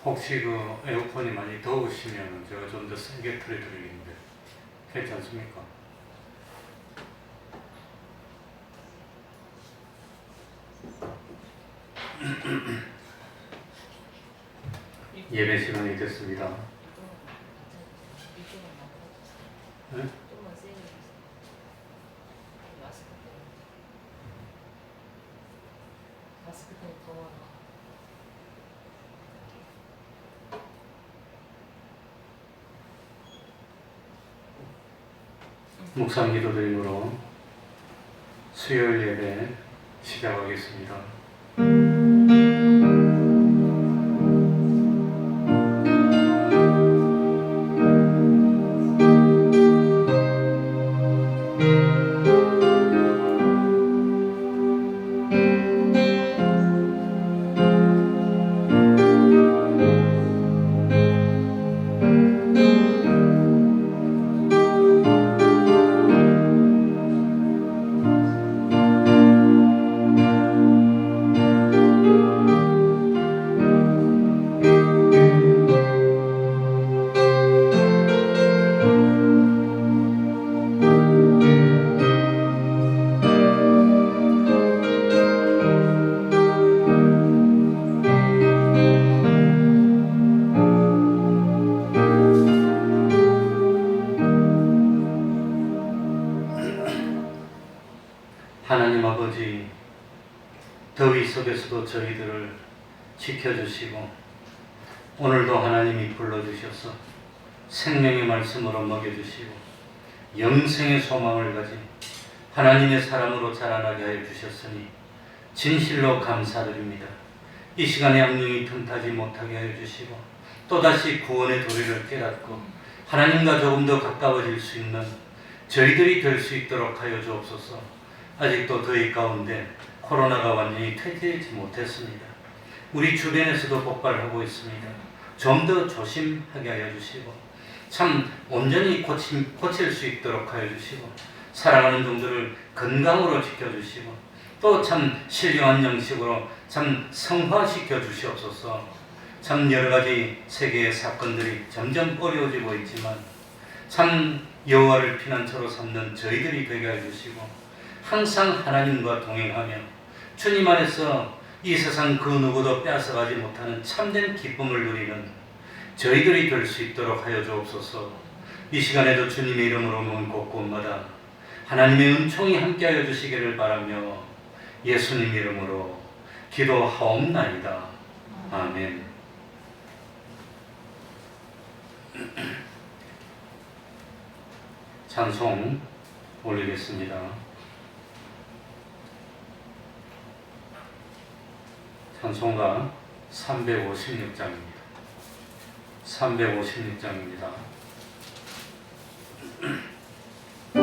혹시 그 에어컨이 많이 더우시면 제가 좀 더 세게 틀어드리는데 괜찮습니까? 예배 시간이 됐습니다. 네? 묵상 기도드림으로 수요일 예배 시작하겠습니다. 하나님 아버지, 더위 속에서도 저희들을 지켜주시고 오늘도 하나님이 불러주셔서 생명의 말씀으로 먹여주시고 영생의 소망을 가진 하나님의 사람으로 자라나게 하여 주셨으니 진실로 감사드립니다. 이 시간에 악령이 틈타지 못하게 하여 주시고 또다시 구원의 도리를 깨닫고 하나님과 조금 더 가까워질 수 있는 저희들이 될 수 있도록 하여 주옵소서. 아직도 더위 가운데 코로나가 완전히 퇴치되지 못했습니다. 우리 주변에서도 폭발하고 있습니다. 좀 더 조심하게 하여 주시고 참 온전히 고칠 수 있도록 하여 주시고 사랑하는 종들을 건강으로 지켜주시고 또 참 신령한 양식으로 참 성화시켜 주시옵소서. 참 여러가지 세계의 사건들이 점점 어려워지고 있지만 참 여호와를 피난처로 삼는 저희들이 되게 해주시고 항상 하나님과 동행하며 주님 안에서 이 세상 그 누구도 빼앗아가지 못하는 참된 기쁨을 누리는 저희들이 될 수 있도록 하여 주옵소서. 이 시간에도 주님의 이름으로 모은 곳곳마다 하나님의 은총이 함께하여 주시기를 바라며 예수님 이름으로 기도하옵나이다. 아멘. 찬송 올리겠습니다. 찬송가 356장입니다. 356장입니다. 오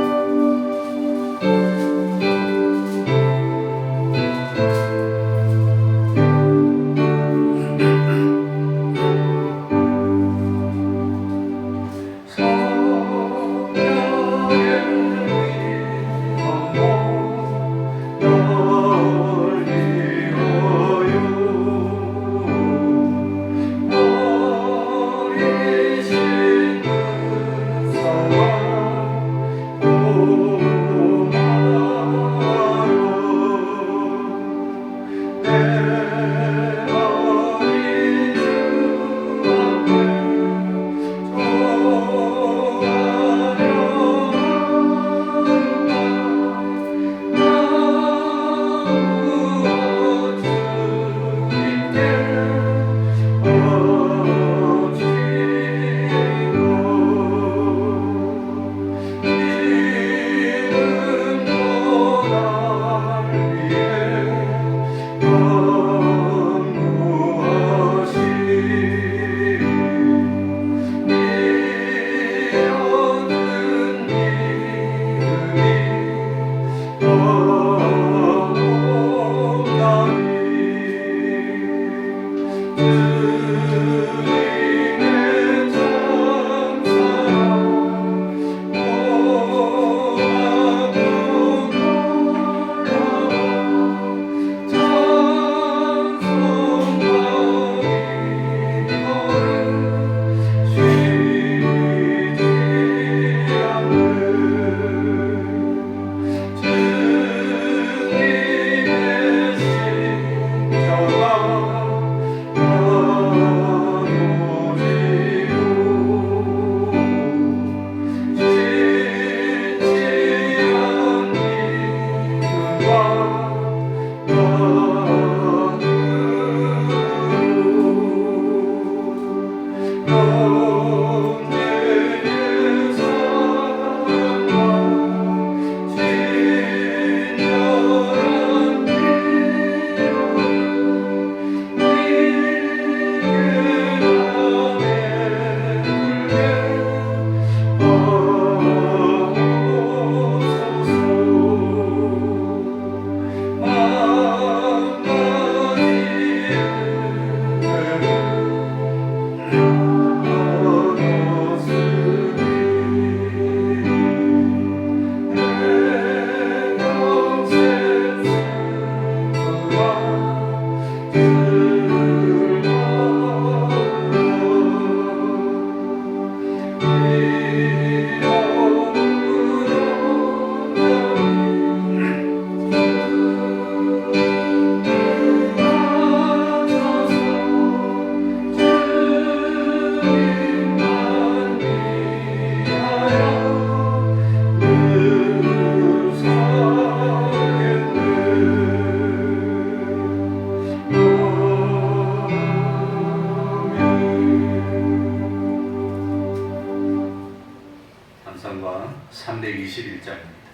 321장입니다.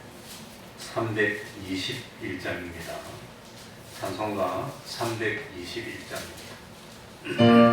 321장입니다. 찬송가 321장입니다. 내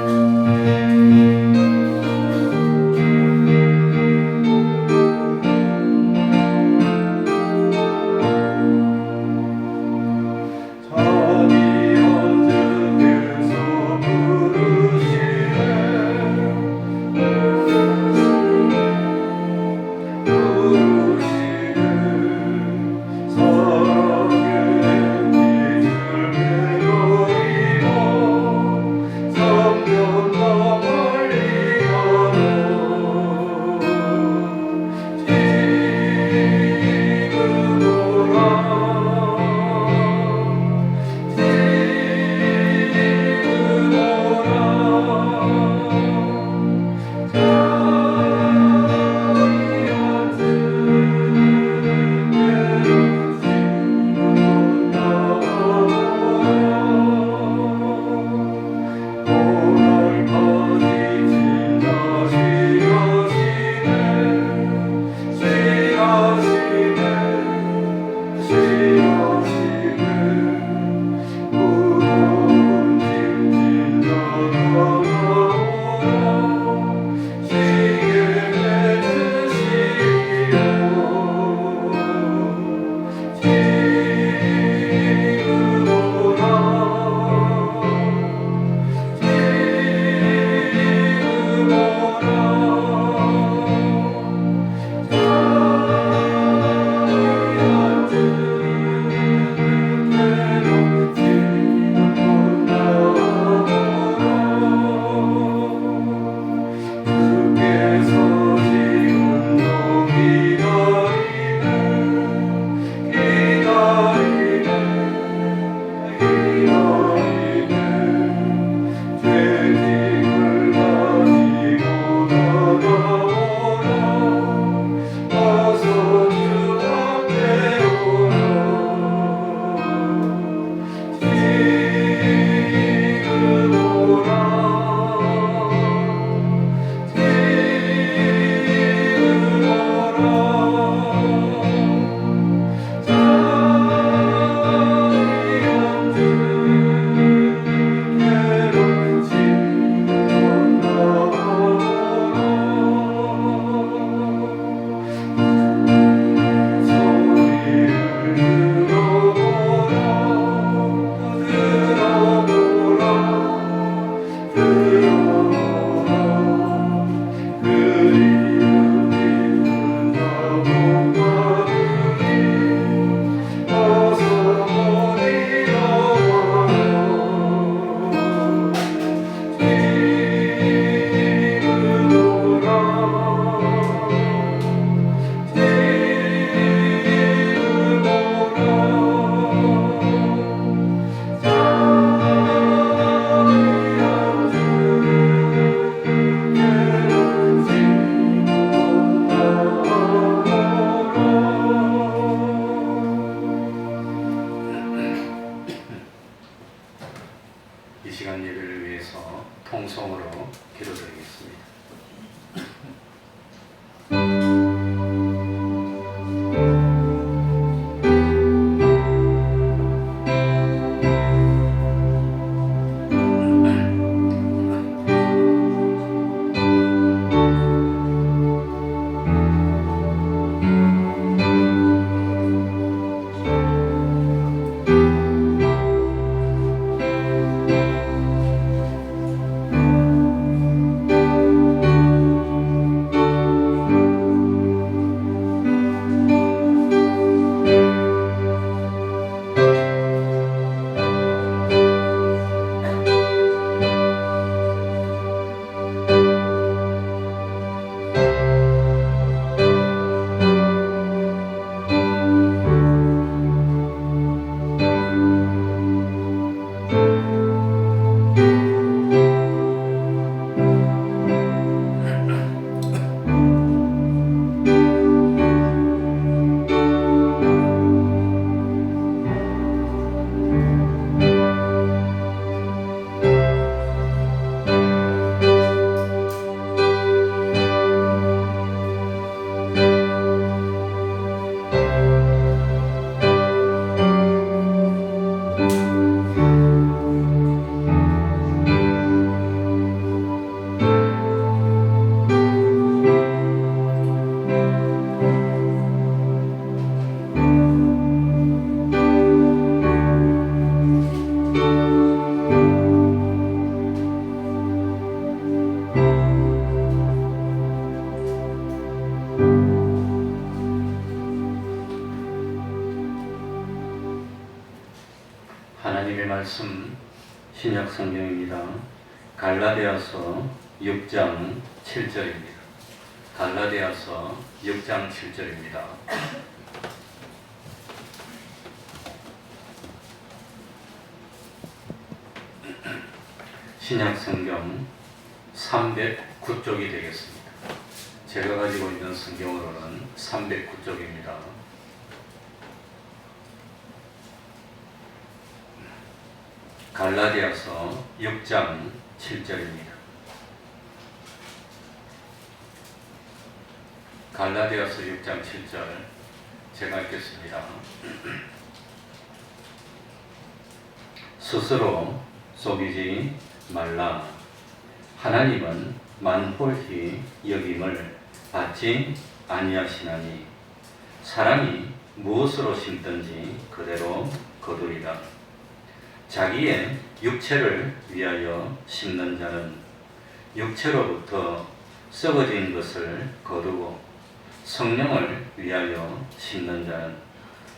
말씀 신약 성경입니다. 갈라디아서 6장 7절입니다. 갈라디아서 6장 7절입니다. 신약 성경 309쪽이 되겠습니다. 제가 가지고 있는 성경으로는 309쪽입니다. 갈라디아서 6장 7절입니다. 갈라디아서 6장 7절 제가 읽겠습니다. 스스로 속이지 말라. 하나님은 만홀히 여김을 받지 아니하시나니 사람이 무엇으로 심든지 그대로 거두리라. 자기의 육체를 위하여 심는 자는 육체로부터 썩어진 것을 거두고 성령을 위하여 심는 자는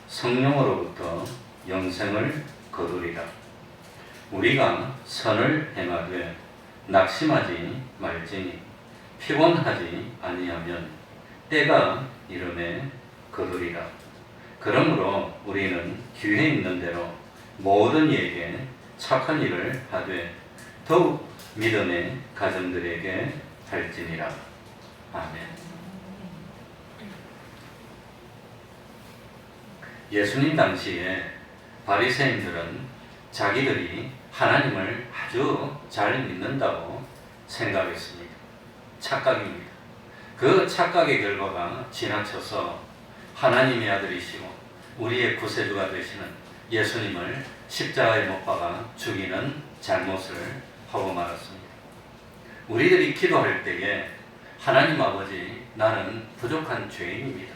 성령으로부터 영생을 거두리라. 우리가 선을 행하되 낙심하지 말지니 피곤하지 아니하면 때가 이름에 거두리라. 그러므로 우리는 기회 있는 대로 모든 이에게 착한 일을 하되 더욱 믿음의 가정들에게 할지니라. 아멘. 예수님 당시에 바리새인들은 자기들이 하나님을 아주 잘 믿는다고 생각했습니다. 착각입니다. 그 착각의 결과가 지나쳐서 하나님의 아들이시고 우리의 구세주가 되시는 예수님을 십자가에 못 박아 죽이는 잘못을 하고 말았습니다. 우리들이 기도할 때에 하나님 아버지, 나는 부족한 죄인입니다.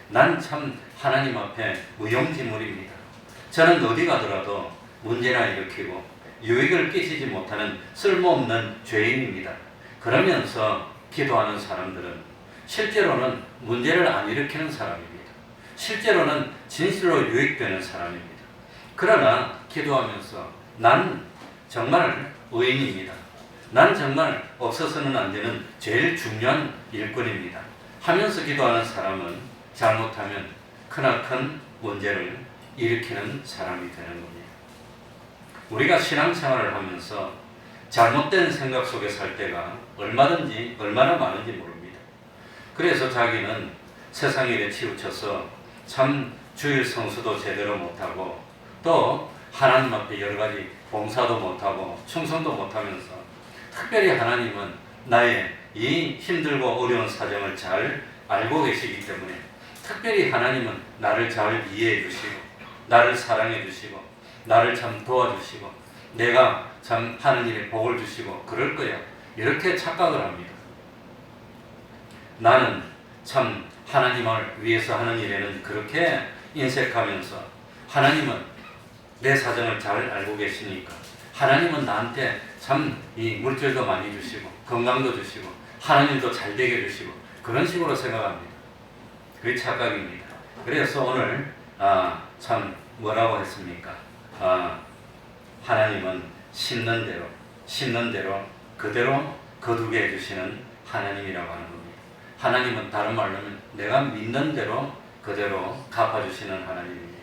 난 참 하나님 앞에 무용지물입니다. 저는 어디 가더라도 문제나 일으키고 유익을 끼치지 못하는 쓸모없는 죄인입니다. 그러면서 기도하는 사람들은 실제로는 문제를 안 일으키는 사람입니다. 실제로는 진실로 유익되는 사람입니다. 그러나 기도하면서 난 정말 의인입니다. 난 정말 없어서는 안 되는 제일 중요한 일꾼입니다. 하면서 기도하는 사람은 잘못하면 크나큰 문제를 일으키는 사람이 되는 겁니다. 우리가 신앙생활을 하면서 잘못된 생각 속에 살 때가 얼마나 많은지 모릅니다. 그래서 자기는 세상 일에 치우쳐서 참 주일 성수도 제대로 못하고 또 하나님 앞에 여러 가지 봉사도 못하고 충성도 못하면서 특별히 하나님은 나의 이 힘들고 어려운 사정을 잘 알고 계시기 때문에 특별히 하나님은 나를 잘 이해해 주시고 나를 사랑해 주시고 나를 참 도와주시고 내가 참 하는 일에 복을 주시고 그럴 거야. 이렇게 착각을 합니다. 나는 참 하나님을 위해서 하는 일에는 그렇게 인색하면서 하나님은 내 사정을 잘 알고 계시니까 하나님은 나한테 참 이 물질도 많이 주시고 건강도 주시고 하나님도 잘 되게 해주시고 그런 식으로 생각합니다. 그게 착각입니다. 그래서 오늘 참 뭐라고 했습니까? 하나님은 심는 대로 그대로 거두게 해주시는 하나님이라고 하는 겁니다. 하나님은 다른 말로 하면 내가 믿는 대로 그대로 갚아주시는 하나님입니다.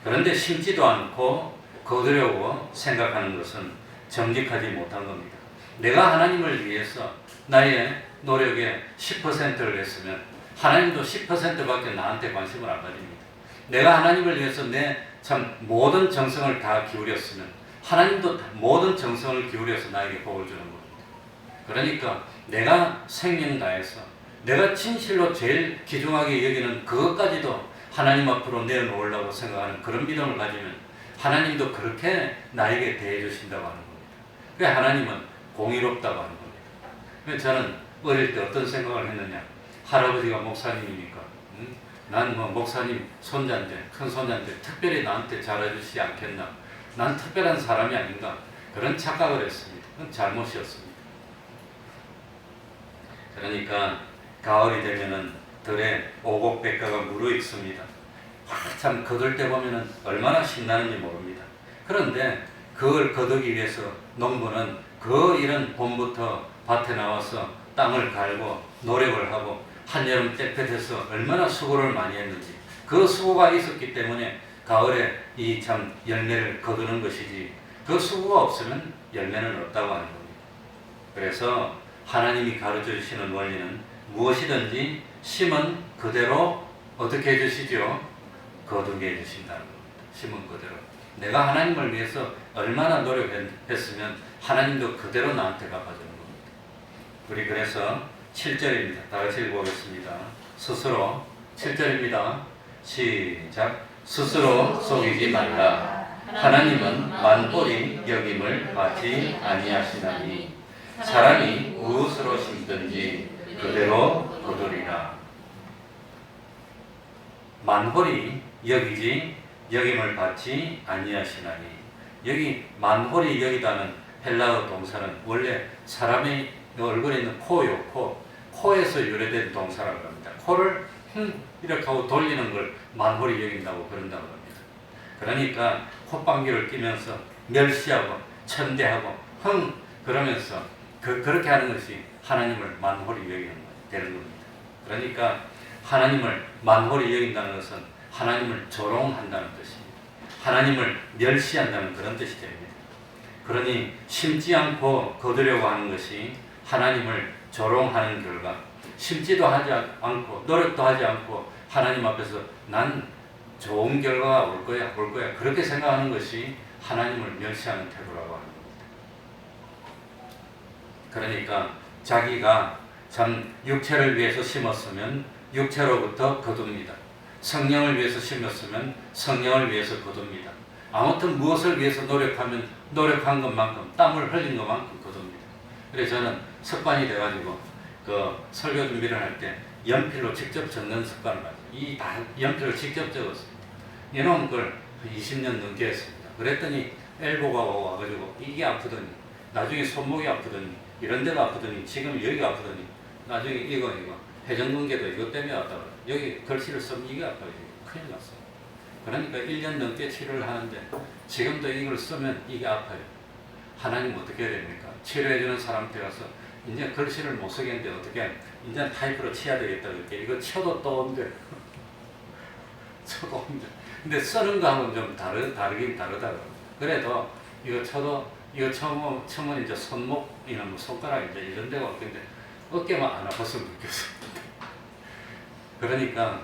그런데 심지도 않고 거두려고 생각하는 것은 정직하지 못한 겁니다. 내가 하나님을 위해서 나의 노력의 10%를 했으면 하나님도 10%밖에 나한테 관심을 안 가집니다. 내가 하나님을 위해서 내 참 모든 정성을 다 기울였으면 하나님도 모든 정성을 기울여서 나에게 복을 주는 겁니다. 그러니까 내가 생명 다해서 내가 진실로 제일 귀중하게 여기는 그것까지도 하나님 앞으로 내어놓으려고 생각하는 그런 믿음을 가지면 하나님도 그렇게 나에게 대해 주신다고 하는 겁니다. 그래서 하나님은 공의롭다고 하는 겁니다. 그래서 저는 어릴 때 어떤 생각을 했느냐. 할아버지가 목사님이니까 난 뭐 목사님 손자인데 큰 손자인데 특별히 나한테 잘해주시지 않겠나. 난 특별한 사람이 아닌가. 그런 착각을 했습니다. 그건 잘못이었습니다. 그러니까 가을이 되면은 들에 오곡백과가 무르익습니다. 참 거둘 때 보면은 얼마나 신나는지 모릅니다. 그런데 그걸 거두기 위해서 농부는 그 이른 봄부터 밭에 나와서 땅을 갈고 노력을 하고 한여름 땡볕에서 얼마나 수고를 많이 했는지, 그 수고가 있었기 때문에 가을에 이 참 열매를 거두는 것이지, 그 수고가 없으면 열매는 없다고 하는 겁니다. 그래서 하나님이 가르쳐 주시는 원리는 무엇이든지 심은 그대로 어떻게 해주시죠? 거두게 해주신다는 겁니다. 심은 그대로. 내가 하나님을 위해서 얼마나 노력했으면 하나님도 그대로 나한테 갚아주는 겁니다. 우리 그래서 7절입니다. 다 같이 읽어보겠습니다. 스스로 7절입니다. 시작. 스스로 속이지 말라. 하나님은 만홀히 여김을 받지 아니하시나니 사람이 무엇으로 심든지 그대로 거두리라. 만홀히 여김을 받지 아니하시나니, 여기 만홀히 여기다는 헬라어 동사는 원래 사람의 얼굴에 있는 코요. 코에서 유래된 동사라고 합니다. 코를 이렇게 하고 돌리는 걸 만홀히 여긴다고 그런다고 합니다. 그러니까 콧방귀를 끼면서 멸시하고 천대하고 그러면서 그렇게 하는 것이 하나님을 만홀히 여기는 되는 겁니다. 그러니까 하나님을 만홀히 여긴다는 것은 하나님을 조롱한다는 뜻입니다. 하나님을 멸시한다는 그런 뜻이 됩니다. 그러니 심지 않고 거두려고 하는 것이 하나님을 조롱하는 결과, 심지도 하지 않고 노력도 하지 않고 하나님 앞에서 난 좋은 결과가 올 거야 그렇게 생각하는 것이 하나님을 멸시하는 태도라고 하는 겁니다. 그러니까 자기가 참 육체를 위해서 심었으면 육체로부터 거둡니다. 성령을 위해서 심었으면 성령을 위해서 거둡니다. 아무튼 무엇을 위해서 노력하면 노력한 것만큼, 땀을 흘린 것만큼 거둡니다. 그래서 저는 습관이 돼가지고 그 설교 준비를 할 때 연필로 직접 적는 습관을 가지고 이 다 연필로 직접 적었어요. 이런 걸 20년 넘게 했습니다. 그랬더니 엘보가 와가지고 이게 아프더니, 나중에 손목이 아프더니, 이런 데가 아프더니, 지금 여기가 아프더니, 나중에 이거 회전근개도 이것 때문에 왔다고. 여기 글씨를 쓰면 이게 아파요. 큰일 났어요. 그러니까 1년 넘게 치료를 하는데 지금도 이걸 쓰면 이게 아파요. 하나님 어떻게 해야 됩니까? 치료해주는 사람한테 가서 이제 글씨를 못 쓰겠는데 어떻게 이제 타이프로 쳐야 되겠다. 이렇게 이거 쳐도 또 온대. 쳐도 온대. 근데 쓰는 거하고는 좀 다르긴 다르다고. 그래도 이거 쳐도 이거 처음은 이제 손목이나 뭐 손가락 이제 이런 데가 없는데 어깨만 안 아팠으면 좋겠어. 그러니까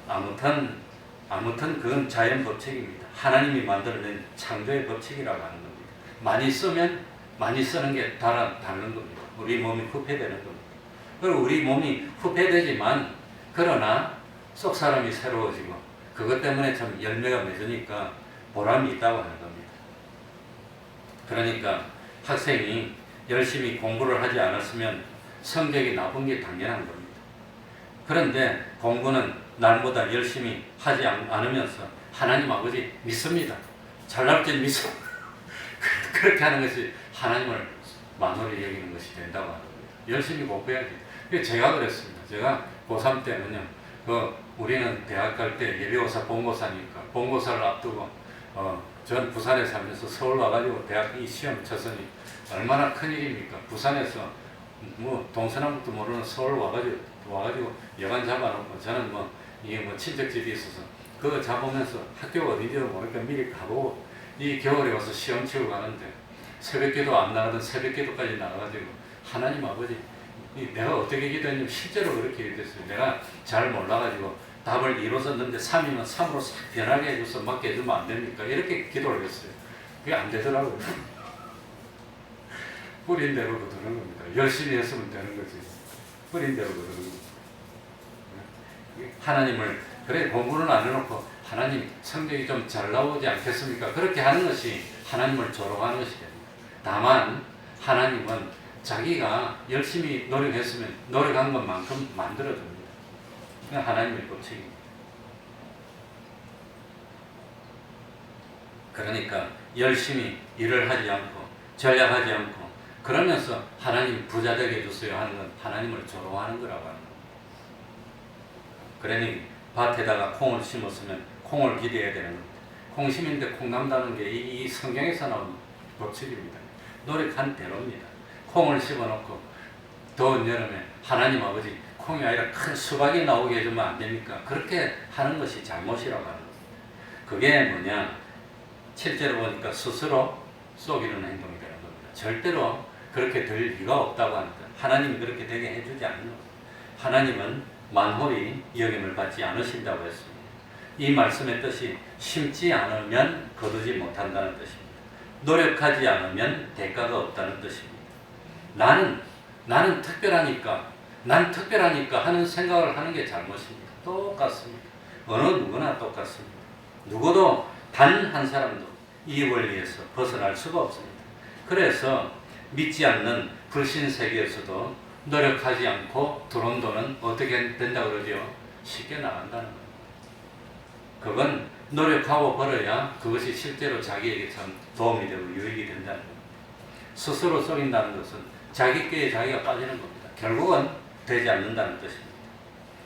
아무튼 그건 자연 법칙입니다. 하나님이 만들어낸 창조의 법칙이라고 하는 겁니다. 많이 쓰면 많이 쓰는 게 다른 겁니다. 우리 몸이 후퇴되는 겁니다. 그리고 우리 몸이 후퇴되지만 그러나 속 사람이 새로워지고 그것 때문에 참 열매가 맺으니까 보람이 있다고 하는 겁니다. 그러니까 학생이 열심히 공부를 하지 않았으면 성적이 나쁜 게 당연한 겁니다. 그런데 공부는 날보다 열심히 하지 않으면서 하나님 아버지 믿습니다. 잘날 줄 믿습니다. 그렇게 하는 것이 하나님을 만홀히 여기는 것이 된다고 하는 거예요. 열심히 공부해야지. 제가 그랬습니다. 제가 고3 때는요, 우리는 대학 갈 때 예비고사 본고사니까 본고사를 앞두고 전 부산에 살면서 서울 와가지고 대학 이 시험 쳤으니 얼마나 큰일입니까? 부산에서 뭐 동서남북도 모르는 서울 와가지고 여관 잡아놓고 저는 이게 친척집이 있어서 그거 잡으면서 학교가 어딘지도 모르니까 미리 가보고 이 겨울에 와서 시험 치고 가는데 새벽기도 안 나가던 새벽기도까지 나가가지고 하나님 아버지 내가 어떻게 기도했냐면 실제로 그렇게 기도했어요. 내가 잘 몰라가지고 답을 2로 썼는데 3이면 3으로 싹 변하게 해줘서 맞게 해주면 안 됩니까? 이렇게 기도를 했어요. 그게 안 되더라고요. 뿌린 대로 거두는 겁니다. 열심히 했으면 되는 거지. 뿌린 대로 거두는 겁니다. 하나님을 그래 공부는 안 해놓고 하나님 성적이 좀 잘 나오지 않겠습니까? 그렇게 하는 것이 하나님을 조롱하는 것이 됩니다. 다만 하나님은 자기가 열심히 노력했으면 노력한 것만큼 만들어줍니다. 하나님의 법칙입니다. 그러니까 열심히 일을 하지 않고 전략하지 않고 그러면서 하나님 부자 되게 해주세요 하는 건 하나님을 조롱하는 거라고 하는 겁니다. 그러니 밭에다가 콩을 심었으면 콩을 기대해야 되는 겁니다. 콩심인데 콩 남다는 게 이 성경에서 나온 법칙입니다. 노력한 대로입니다. 콩을 심어놓고 더운 여름에 하나님 아버지 콩이 아니라 큰 수박이 나오게 해주면 안 됩니까? 그렇게 하는 것이 잘못이라고 하는 겁니다. 그게 뭐냐? 실제로 보니까 스스로 속이는 행동이 되는 겁니다. 절대로 그렇게 될 리가 없다고 합니다. 하나님이 그렇게 되게 해주지 않는 겁니다. 하나님은 만홀히 여김을 받지 않으신다고 했습니다. 이 말씀의 뜻이 심지 않으면 거두지 못한다는 뜻입니다. 노력하지 않으면 대가가 없다는 뜻입니다. 나는 난 특별하니까 하는 생각을 하는 게 잘못입니다. 똑같습니다. 어느 누구나 똑같습니다. 누구도 단 한 사람도 이 원리에서 벗어날 수가 없습니다. 그래서 믿지 않는 불신 세계에서도 노력하지 않고 들어온 돈은 어떻게 된다고 그러죠? 쉽게 나간다는 겁니다. 그건 노력하고 벌어야 그것이 실제로 자기에게 참 도움이 되고 유익이 된다는 겁니다. 스스로 속인다는 것은 자기 꾀에 자기가 빠지는 겁니다. 결국은 되지 않는다는 뜻입니다.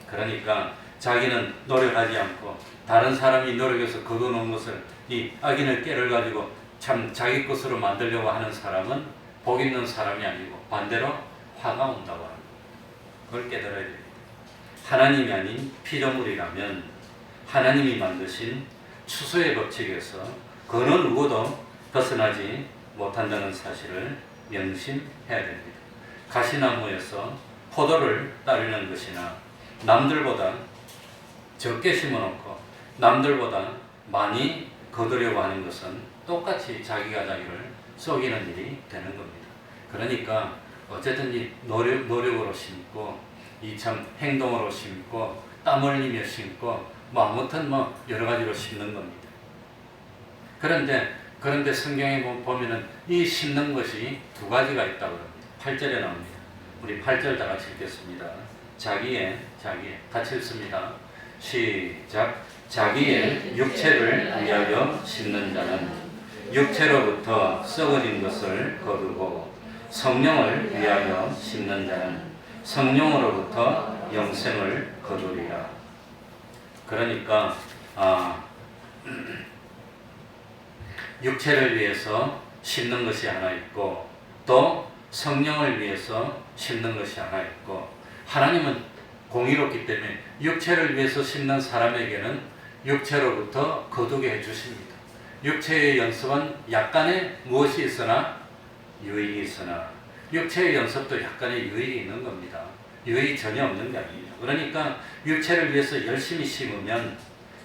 그러니까 자기는 노력하지 않고 다른 사람이 노력해서 거둬놓은 것을 이 악인의 꾀를 가지고 참 자기 것으로 만들려고 하는 사람은 복 있는 사람이 아니고 반대로 화가 온다고 합니다. 그걸 깨달아야 됩니다. 하나님이 아닌 피조물이라면 하나님이 만드신 추수의 법칙에서 그 어느 누구도 벗어나지 못한다는 사실을 명심해야 됩니다. 가시나무에서 포도를 따르는 것이나 남들보다 적게 심어놓고 남들보다 많이 거두려고 하는 것은 똑같이 자기가 자기를 속이는 일이 되는 겁니다. 그러니까 어쨌든 이 노력으로 심고 이 참 행동으로 심고 땀 흘리며 심고 뭐 아무튼 뭐 여러 가지로 심는 겁니다. 그런데 성경에 보면은 이 심는 것이 두 가지가 있다고 합니다. 8절에 나옵니다. 우리 8절 다 같이 읽겠습니다. 자기의 같이 읽습니다. 시작. 자기의 육체를 위하여 심는 자는 육체로부터 썩어진 것을 거두고 성령을 위하여 심는 자는 성령으로부터 영생을 거두리라. 그러니까 육체를 위해서 심는 것이 하나 있고 또 성령을 위해서 심는 것이 하나 있고 하나님은 공의롭기 때문에 육체를 위해서 심는 사람에게는 육체로부터 거두게 해주십니다. 육체의 연습은 약간의 무엇이 있으나 유익이 있으나 육체의 연습도 약간의 유익이 있는 겁니다. 유익이 전혀 없는 게 아닙니다. 그러니까 육체를 위해서 열심히 심으면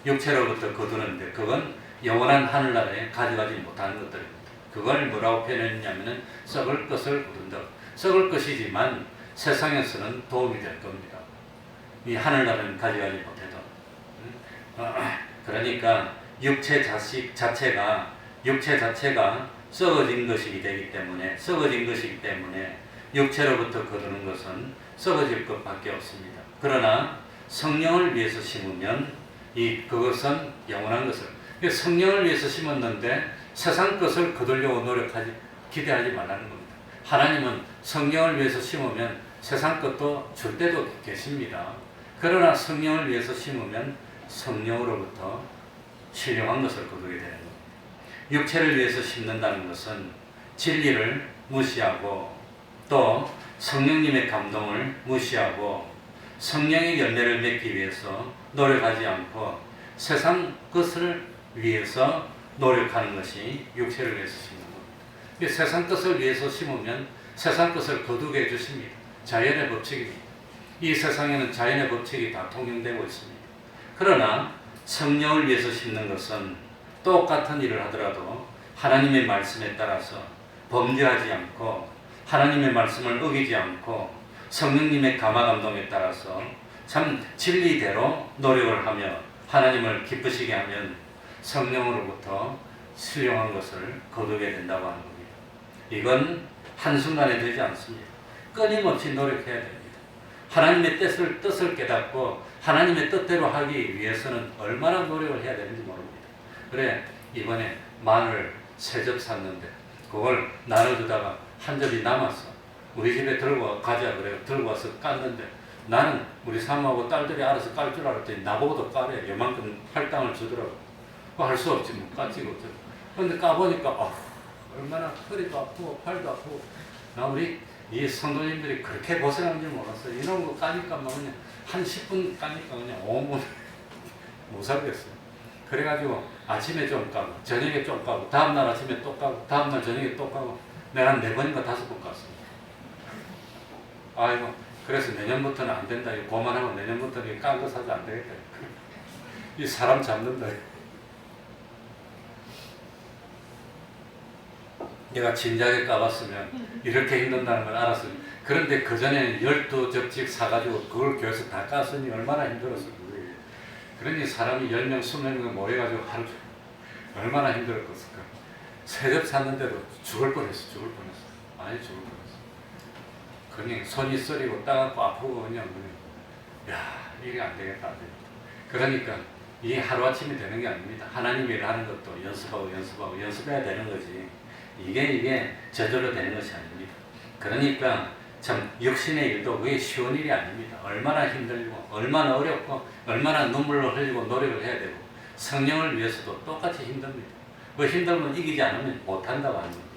육체로부터 거두는데 그건 영원한 하늘나라에 가져가지 못하는 것들입니다. 그걸 뭐라고 표현했냐면은 썩을 것을 거둔다. 썩을 것이지만 세상에서는 도움이 될 겁니다. 이 하늘나라는 가져가지 못해도. 그러니까 육체 자체가 썩어진 것이기 때문에 육체로부터 거두는 것은 썩어질 것밖에 없습니다. 그러나 성령을 위해서 심으면 그것은 영원한 것을 성령을 위해서 심었는데 세상 것을 거두려고 기대하지 말라는 겁니다. 하나님은 성령을 위해서 심으면 세상 것도 줄 때도 계십니다. 그러나 성령을 위해서 심으면 성령으로부터 신령한 것을 거두게 되는 겁니다. 육체를 위해서 심는다는 것은 진리를 무시하고 또 성령님의 감동을 무시하고 성령의 열매를 맺기 위해서 노력하지 않고 세상 것을 위해서 노력하는 것이 육체를 위해서 심는 겁니다. 세상 것을 위해서 심으면 세상 것을 거두게 해주십니다. 자연의 법칙입니다. 이 세상에는 자연의 법칙이 다 통용되고 있습니다. 그러나 성령을 위해서 심는 것은 똑같은 일을 하더라도 하나님의 말씀에 따라서 범죄하지 않고 하나님의 말씀을 어기지 않고 성령님의 감화감동에 따라서 참 진리대로 노력을 하며 하나님을 기쁘시게 하면 성령으로부터 신령한 것을 거두게 된다고 하는 겁니다. 이건 한순간에 되지 않습니다. 끊임없이 노력해야 됩니다. 하나님의 뜻을 깨닫고 하나님의 뜻대로 하기 위해서는 얼마나 노력을 해야 되는지 모릅니다. 그래 이번에 마늘 3접 샀는데 그걸 나눠주다가 한 접이 남았어. 우리 집에 들고 가자 그래요. 들고 와서 깠는데 나는 우리 사모하고 딸들이 알아서 깔 줄 알았더니 나보고도 까래. 요만큼 할당을 주더라고. 할 수 없지 뭐 까지고 어쩌고. 근데 까보니까 얼마나 허리도 아프고 팔도 아프고 나 우리 이 성도님들이 그렇게 고생하는 줄 몰랐어요. 이런 거 까니까 막 그냥 한 10분 까니까 그냥 온몸 못 살겠어요. 그래가지고 아침에 좀 까고 저녁에 좀 까고 다음날 아침에 또 까고 다음날 저녁에 또 까고 내가 한 4번인가 5번 깠습니다. 아이고 그래서 내년부터는 안 된다. 그만하고 내년부터는 깐 거 사도 안 되겠다. 이 사람 잡는다. 내가 진작에 까봤으면 이렇게 힘든다는 걸 알았으면. 그런데 그전에는 12접직 사가지고 그걸 교회에서 다 깠으니 얼마나 힘들었을 거예요. 그러니 사람이 10명, 20명 모여가지고 하루 종일 얼마나 힘들었을까. 새벽 샀는데도 죽을 뻔했어. 많이 죽을 뻔했어. 그냥 손이 쓰리고 따갑고 아프고 그냥 야 이게 안 되겠다. 그러니까 이 하루아침이 되는 게 아닙니다. 하나님 일을 하는 것도 연습하고 연습해야 되는 거지. 이게 저절로 되는 것이 아닙니다. 그러니까 참 육신의 일도 그게 쉬운 일이 아닙니다. 얼마나 힘들고 얼마나 어렵고 얼마나 눈물을 흘리고 노력을 해야 되고 성령을 위해서도 똑같이 힘듭니다. 그 힘듦을 이기지 않으면 못한다고 하는 겁니다.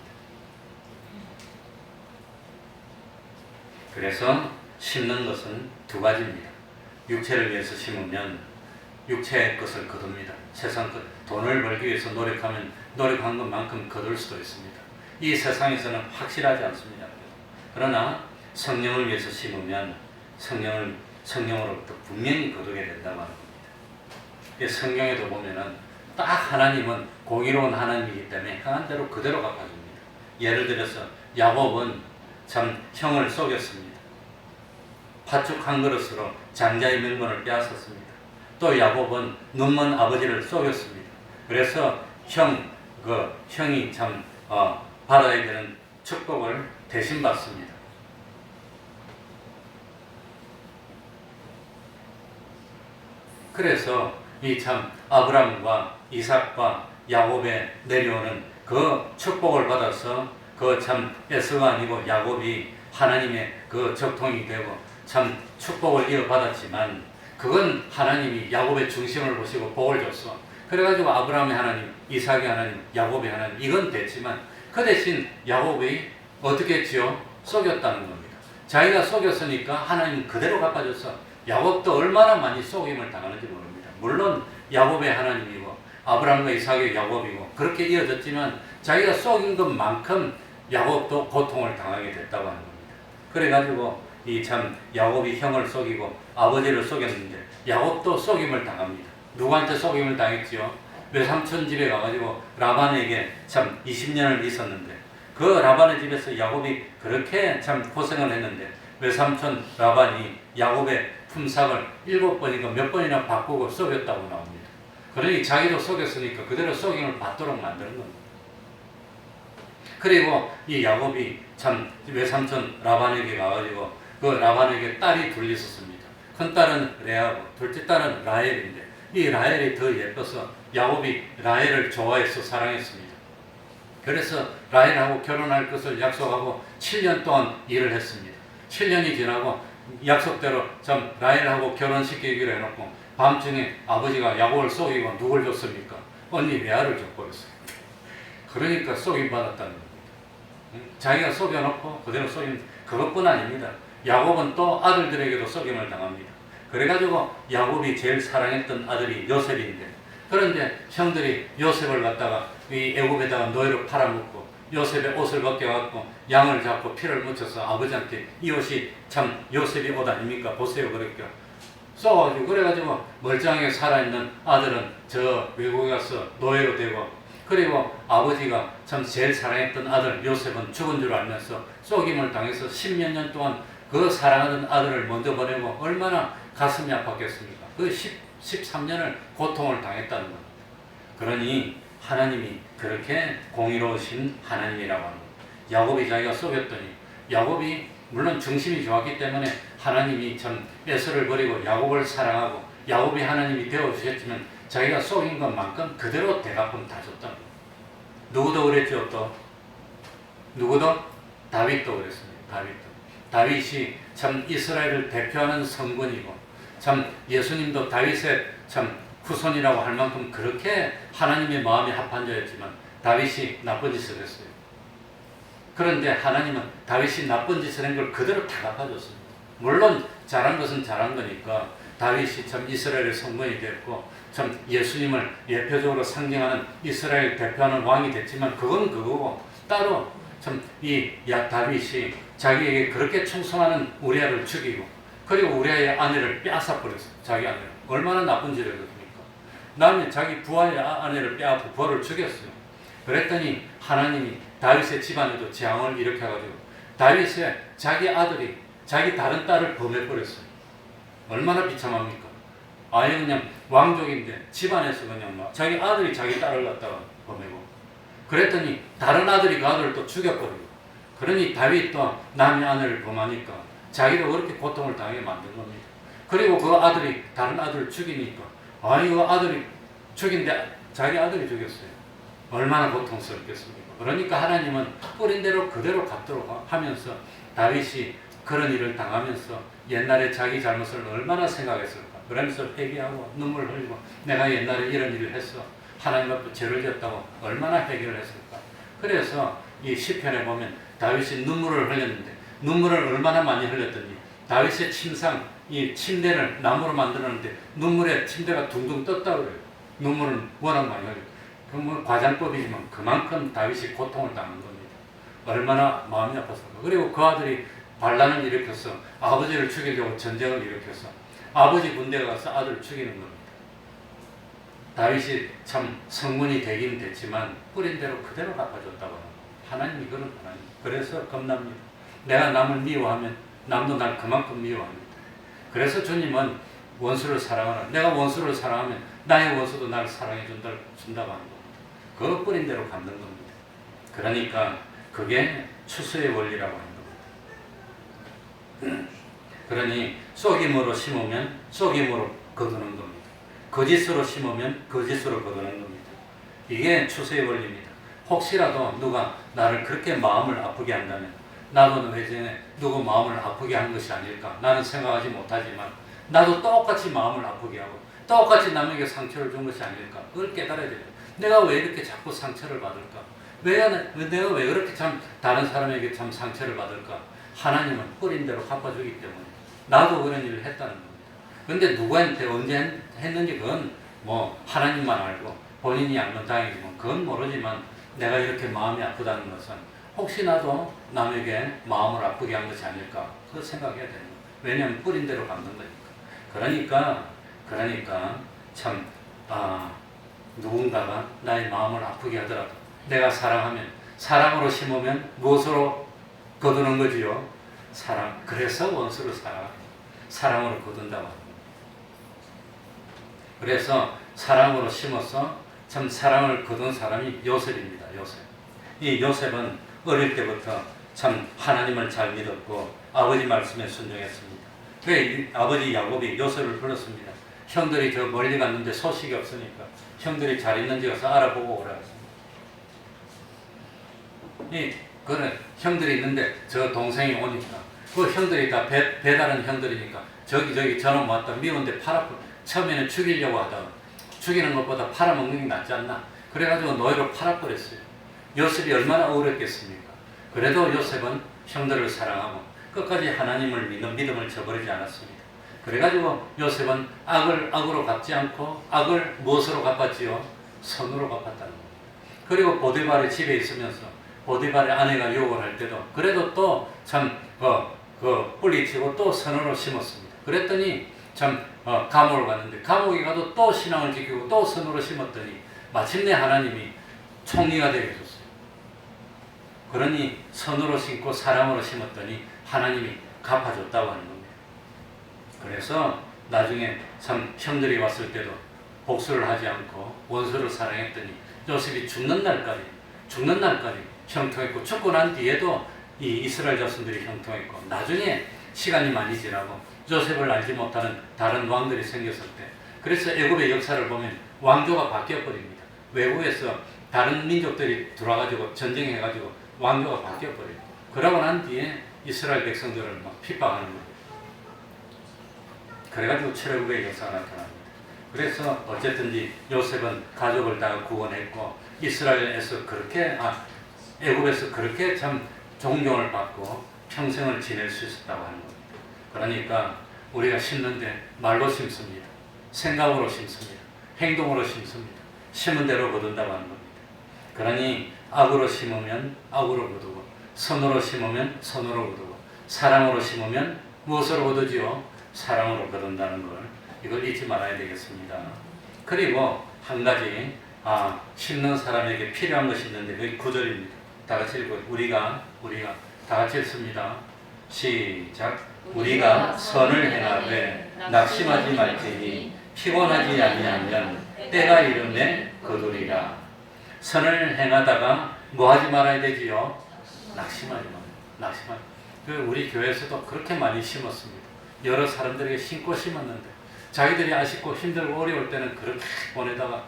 그래서 심는 것은 두 가지입니다. 육체를 위해서 심으면 육체의 것을 거둡니다. 세상 것, 돈을 벌기 위해서 노력하면 노력한 것만큼 거둘 수도 있습니다. 이 세상에서는 확실하지 않습니다. 그러나 성령을 위해서 심으면 성령으로부터 분명히 거두게 된다고 하는 겁니다. 성경에도 보면은 딱 하나님은 공의로운 하나님이기 때문에 향한 대로 그대로 갚아줍니다. 예를 들어서 야곱은 참 형을 속였습니다. 팥죽 한 그릇으로 장자의 명분을 빼앗았습니다. 또 야곱은 눈먼 아버지를 속였습니다. 그래서 형이 참 받아야 되는 축복을 대신 받습니다. 그래서 이 참 아브라함과 이삭과 야곱에 내려오는 그 축복을 받아서 그 참 에서가 아니고 야곱이 하나님의 그 적통이 되고 참 축복을 이어받았지만 그건 하나님이 야곱의 중심을 보시고 복을 줬어. 그래가지고 아브라함의 하나님, 이삭의 하나님, 야곱의 하나님 이건 됐지만 그 대신 야곱이 어떻게 했지요? 속였다는 겁니다. 자기가 속였으니까 하나님은 그대로 갚아줬어. 야곱도 얼마나 많이 속임을 당하는지 모릅니다. 물론 야곱의 하나님이고 아브라함과 이삭의 야곱이고 그렇게 이어졌지만 자기가 속인 것만큼 야곱도 고통을 당하게 됐다고 하는 겁니다. 그래가지고 이 참 야곱이 형을 속이고 아버지를 속였는데 야곱도 속임을 당합니다. 누구한테 속임을 당했지요? 외삼촌 집에 가가지고 라반에게 참 20년을 있었는데 그 라반의 집에서 야곱이 그렇게 참 고생을 했는데 외삼촌 라반이 야곱의 품삯을 7번인가 몇 번이나 바꾸고 속였다고 나옵니다. 그러니 자기도 속였으니까 그대로 속임을 받도록 만드는 겁니다. 그리고 이 야곱이 참 외삼촌 라반에게 가가지고 그 라반에게 딸이 둘 있었습니다. 큰 딸은 레아고 둘째 딸은 라헬인데 이 라헬이 더 예뻐서 야곱이 라헬을 좋아해서 사랑했습니다. 그래서 라헬하고 결혼할 것을 약속하고 7년 동안 일을 했습니다. 7년이 지나고 약속대로 참 라헬하고 결혼시키기로 해놓고 밤중에 아버지가 야곱을 속이고 누굴 줬습니까? 언니 레아를 줬버렸어요. 그러니까 속임 받았다는 겁니다. 자기가 속여놓고 그대로 속임 그것뿐 아닙니다. 야곱은 또 아들들에게도 속임을 당합니다. 그래가지고 야곱이 제일 사랑했던 아들이 요셉인데 그런데 형들이 요셉을 갖다가 이 애굽에다가 노예로 팔아먹고 요셉의 옷을 벗겨갖고 양을 잡고 피를 묻혀서 아버지한테 이 옷이 참 요셉이 옷 아닙니까? 보세요. 그러니까 써가지고 그래가지고 멀쩡하게 살아있는 아들은 저 외국에 가서 노예로 되고 그리고 아버지가 참 제일 사랑했던 아들 요셉은 죽은 줄 알면서 속임을 당해서 10몇 년 동안 그 사랑하는 아들을 먼저 보내고 얼마나 가슴이 아팠겠습니까? 그 13년을 고통을 당했다는 겁니다. 그러니 하나님이 그렇게 공의로우신 하나님이라고 하는 겁니다. 야곱이 자기가 속였더니 야곱이 물론 중심이 좋았기 때문에 하나님이 참 에서를 버리고 야곱을 사랑하고 야곱이 하나님이 되어주셨지만 자기가 속인 것만큼 그대로 대갚음 다 줬다는 겁니다. 누구도 그랬죠 또? 누구도? 다윗도 그랬습니다. 다윗이 참 이스라엘을 대표하는 성군이고 참 예수님도 다윗의 참 후손이라고 할 만큼 그렇게 하나님의 마음이 합한 자였지만 다윗이 나쁜 짓을 했어요. 그런데 하나님은 다윗이 나쁜 짓을 한 걸 그대로 다 갚아줬습니다. 물론 잘한 것은 잘한 거니까 다윗이 참 이스라엘의 성문이 됐고 참 예수님을 예표적으로 상징하는 이스라엘 대표하는 왕이 됐지만 그건 그거고 따로 참 이 다윗이 자기에게 그렇게 충성하는 우리아를 죽이고 그리고 우리아의 아내를 빼앗아 버렸어요. 자기 아내를. 얼마나 나쁜 짓을 했습니까? 다음에 자기 부하의 아내를 빼앗고 부하를 죽였어요. 그랬더니 하나님이 다윗의 집안에도 재앙을 일으켜가지고 다윗의 자기 아들이 자기 다른 딸을 범해버렸어요. 얼마나 비참합니까? 아예 그냥 왕족인데 집안에서 그냥 막 자기 아들이 자기 딸을 갖다가 범해고 그랬더니 다른 아들이 그 아들을 또 죽여버리고 그러니 다윗도 남의 아내를 범하니까 자기도 그렇게 고통을 당하게 만든 겁니다. 그리고 그 아들이 다른 아들을 죽이니까 아니 그 아들이 죽인데 자기 아들이 죽였어요. 얼마나 고통스럽겠습니까? 그러니까 하나님은 뿌린 대로 그대로 갚도록 하면서 다윗이 그런 일을 당하면서 옛날에 자기 잘못을 얼마나 생각했을까? 그러면서 회개하고 눈물 흘리고 내가 옛날에 이런 일을 했어. 하나님 앞에 죄를 졌다고 얼마나 회개를 했을까? 그래서 이 시편에 보면 다윗이 눈물을 흘렸는데 눈물을 얼마나 많이 흘렸더니 다윗의 침상 이 침대를 나무로 만들었는데 눈물에 침대가 둥둥 떴다고 그래요. 눈물은 워낙 많이 흘려요. 그건 과장법이지만 그만큼 다윗이 고통을 당한 겁니다. 얼마나 마음이 아팠을까. 그리고 그 아들이 반란을 일으켜서 아버지를 죽이려고 전쟁을 일으켜서 아버지 군대가 가서 아들을 죽이는 겁니다. 다윗이 참 성문이 되긴 됐지만 뿌린 대로 그대로 갚아줬다고 합니다. 하나님이 그런 하나님. 그래서 겁납니다. 내가 남을 미워하면 남도 날 그만큼 미워합니다. 그래서 주님은 원수를 사랑하라. 내가 원수를 사랑하면 나의 원수도 나를 사랑해 준다고 하는 겁니다. 그 뿌린 대로 갚는 겁니다. 그러니까 그게 추수의 원리라고 하는 겁니다. 그러니 쏘김으로 심으면 쏘김으로 거두는 겁니다. 거짓으로 심으면 거짓으로 거두는 겁니다. 이게 추수의 원리입니다. 혹시라도 누가 나를 그렇게 마음을 아프게 한다면 나도 예전에 누구 마음을 아프게 한 것이 아닐까 나는 생각하지 못하지만 나도 똑같이 마음을 아프게 하고 똑같이 남에게 상처를 준 것이 아닐까 그걸 깨달아야 돼요. 내가 왜 이렇게 자꾸 상처를 받을까? 내가 왜 그렇게 참 다른 사람에게 참 상처를 받을까? 하나님은 뿌린 대로 갚아주기 때문에 나도 그런 일을 했다는 겁니다. 근데 누구한테 언제 했는지 그건 뭐 하나님만 알고 본인이 알면 다행이지만 그건 모르지만 내가 이렇게 마음이 아프다는 것은 혹시 나도 남에게 마음을 아프게 한 것이 아닐까 그거 생각해야 되는 거예요. 왜냐하면 뿌린 대로 갚는 거니까. 그러니까 참 누군가가 나의 마음을 아프게 하더라도 내가 사랑하면 사랑으로 심으면 무엇으로 거두는 거지요? 사랑. 그래서 원수를 사랑으로 거둔다고 합니다. 그래서 사랑으로 심어서 참 사랑을 거둔 사람이 요셉입니다. 요셉. 이 요셉은 어릴 때부터 참 하나님을 잘 믿었고 아버지 말씀에 순종했습니다. 그래 아버지 야곱이 요셉을 불렀습니다. 형들이 저 멀리 갔는데 소식이 없으니까 형들이 잘 있는지 가서 알아보고 오라 했습니다. 그래 형들이 있는데 저 동생이 오니까 그 형들이 다 배다른 형들이니까 저기 저놈 왔다 미운데 처음에는 죽이려고 하다가 죽이는 것보다 팔아먹는 게 낫지 않나 그래가지고 노예로 팔아버렸어요. 요셉이 얼마나 억울했겠습니까? 그래도 요셉은 형들을 사랑하고 끝까지 하나님을 믿는 믿음을 저버리지 않았습니다. 그래가지고 요셉은 악을 악으로 갚지 않고 악을 무엇으로 갚았지요? 선으로 갚았다는 겁니다. 그리고 보디발의 집에 있으면서 보디발의 아내가 유혹을 할 때도 그래도 또 참 뿌리치고 또 선으로 심었습니다. 그랬더니 참 감옥을 갔는데 감옥에 가도 또 신앙을 지키고 또 선으로 심었더니 마침내 하나님이 총리가 되게 해줬어요. 그러니 선으로 심고 사랑으로 심었더니 하나님이 갚아줬다고 하는 겁니다. 그래서 나중에 참 형들이 왔을 때도 복수를 하지 않고 원수를 사랑했더니 요셉이 죽는 날까지 형통했고 죽고 난 뒤에도 이 이스라엘 자손들이 형통했고 나중에 시간이 많이 지나고 요셉을 알지 못하는 다른 왕들이 생겼을 때 그래서 애굽의 역사를 보면 왕조가 바뀌어버립니다. 외국에서 다른 민족들이 들어와가지고 전쟁해가지고 왕조가 바뀌어버려요. 그러고 난 뒤에 이스라엘 백성들을 막 핍박하는 거예요. 그래가지고 출애굽의 역사가 나타납니다. 그래서 어쨌든지 요셉은 가족을 다 구원했고 이스라엘에서 그렇게 애굽에서 그렇게 참 존경을 받고 평생을 지낼 수 있었다고 하는 겁니다. 그러니까 우리가 심는데 말로 심습니다. 생각으로 심습니다. 행동으로 심습니다. 심은 대로 거둔다고 하는 겁니다. 그러니 악으로 심으면 악으로 거두고 선으로 심으면 선으로 거두고 사랑으로 심으면 무엇으로 거두지요? 사랑으로 거둔다는 걸 이걸 잊지 말아야 되겠습니다. 그리고 한 가지 심는 사람에게 필요한 것이 있는데 그게 9절입니다. 다 같이 읽고 우리가 다 같이 읽습니다. 시작. 우리가 선을 행하되 낙심하지 말지니 피곤하지 아니하면 때가 이르매 거두리라. 선을 행하다가 뭐 하지 말아야 되지요? 낙심하지 말아요. 우리 교회에서도 그렇게 많이 심었습니다. 여러 사람들에게 심고 심었는데 자기들이 아쉽고 힘들고 어려울 때는 그렇게 보내다가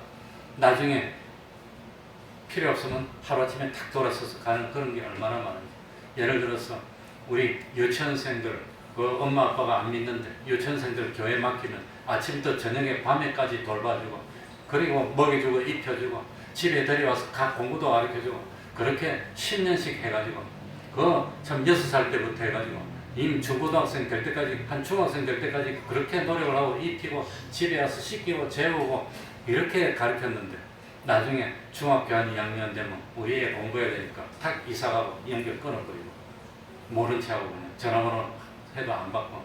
나중에 필요 없으면 하루아침에 탁 돌아서서 가는 그런 게 얼마나 많은지. 예를 들어서 우리 유치원생들 엄마 아빠가 안 믿는데 유치원생들 교회 맡기면 아침부터 저녁에 밤에까지 돌봐주고 그리고 먹여주고 입혀주고 집에 데려와서 각 공부도 가르쳐주고 그렇게 10년씩 해가지고 참 6살 때부터 해가지고 중고등학생 될 때까지 한 중학생 될 때까지 그렇게 노력을 하고 입히고 집에 와서 씻기고 재우고 이렇게 가르쳤는데 나중에 중학교 한 2학년 되면 우리 애 공부해야 되니까 탁 이사가고 연결 끊어버리고 모른 체하고 그냥 전화번호 해도 안 받고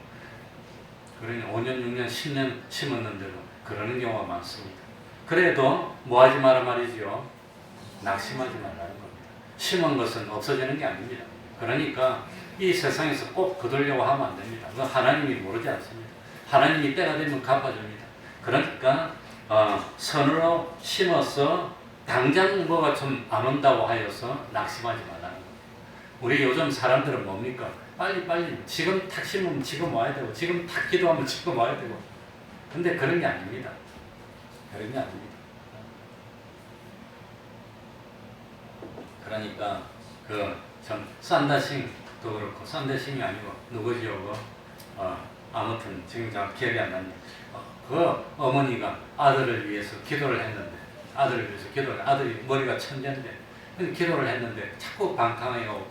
그러니 5년 6년 10년 심었는데도 그러는 경우가 많습니다. 그래도 뭐 하지 마라 말이지요. 낙심하지 말라는 겁니다. 심은 것은 없어지는 게 아닙니다. 그러니까 이 세상에서 꼭 거두려고 하면 안 됩니다. 그건 하나님이 모르지 않습니다. 하나님이 때가 되면 갚아줍니다. 그러니까 선으로 심어서 당장 뭐가 좀 안 온다고 하여서 낙심하지 말라는 겁니다. 우리 요즘 사람들은 뭡니까? 빨리 지금 탁 심으면 지금 와야 되고 지금 탁 기도하면 지금 와야 되고 근데 그런 게 아닙니다. 그런 게 아닙니다. 그러니까 참 싼다싱도 그렇고 싼다싱이 아니고 누구지요? 아무튼 지금 잘 기억이 안 납니다. 어머니가 아들을 위해서 기도를 했는데 아들이 머리가 천재인데 기도를 했는데 자꾸 방탕하고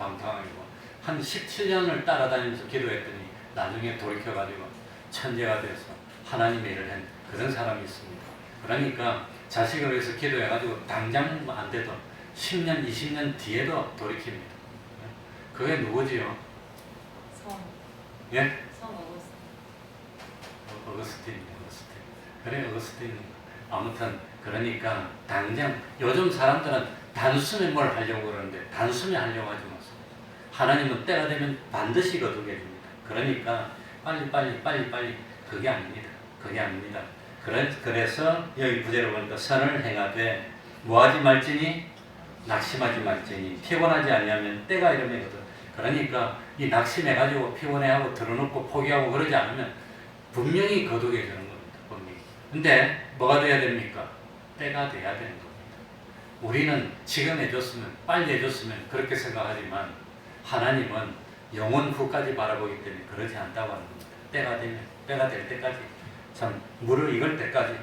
한 17년을 따라다니면서 기도했더니 나중에 돌이켜가지고 천재가 돼서 하나님의 일을 한 그런 사람이 있습니다. 그러니까 자식을 위해서 기도해가지고 당장 안 돼도 10년, 20년 뒤에도 돌이킵니다. 그게 누구지요? 예? 어거스틴. 그래, 어거스틴. 아무튼 그러니까 당장 요즘 사람들은 단숨에 뭘 하려고 그러는데 단숨에 하려고 하지 마세요. 하나님은 때가 되면 반드시 거두게 됩니다. 그러니까 빨리 그게 아닙니다. 그래서 여기 구제로 보니까 선을 행하되 뭐하지 말지니 낙심하지 말지니 피곤하지 아니하면 때가 이르매거든. 그러니까 이 낙심해가지고 피곤해하고 들어놓고 포기하고 그러지 않으면 분명히 거두게 되는 겁니다. 분명히. 근데 뭐가 돼야 됩니까? 때가 돼야 되는 겁니다. 우리는 지금 해줬으면 빨리 해줬으면 그렇게 생각하지만 하나님은 영원 후까지 바라보기 때문에 그러지 않다고 하는 겁니다. 때가 될 때까지 참 물을 익을 때까지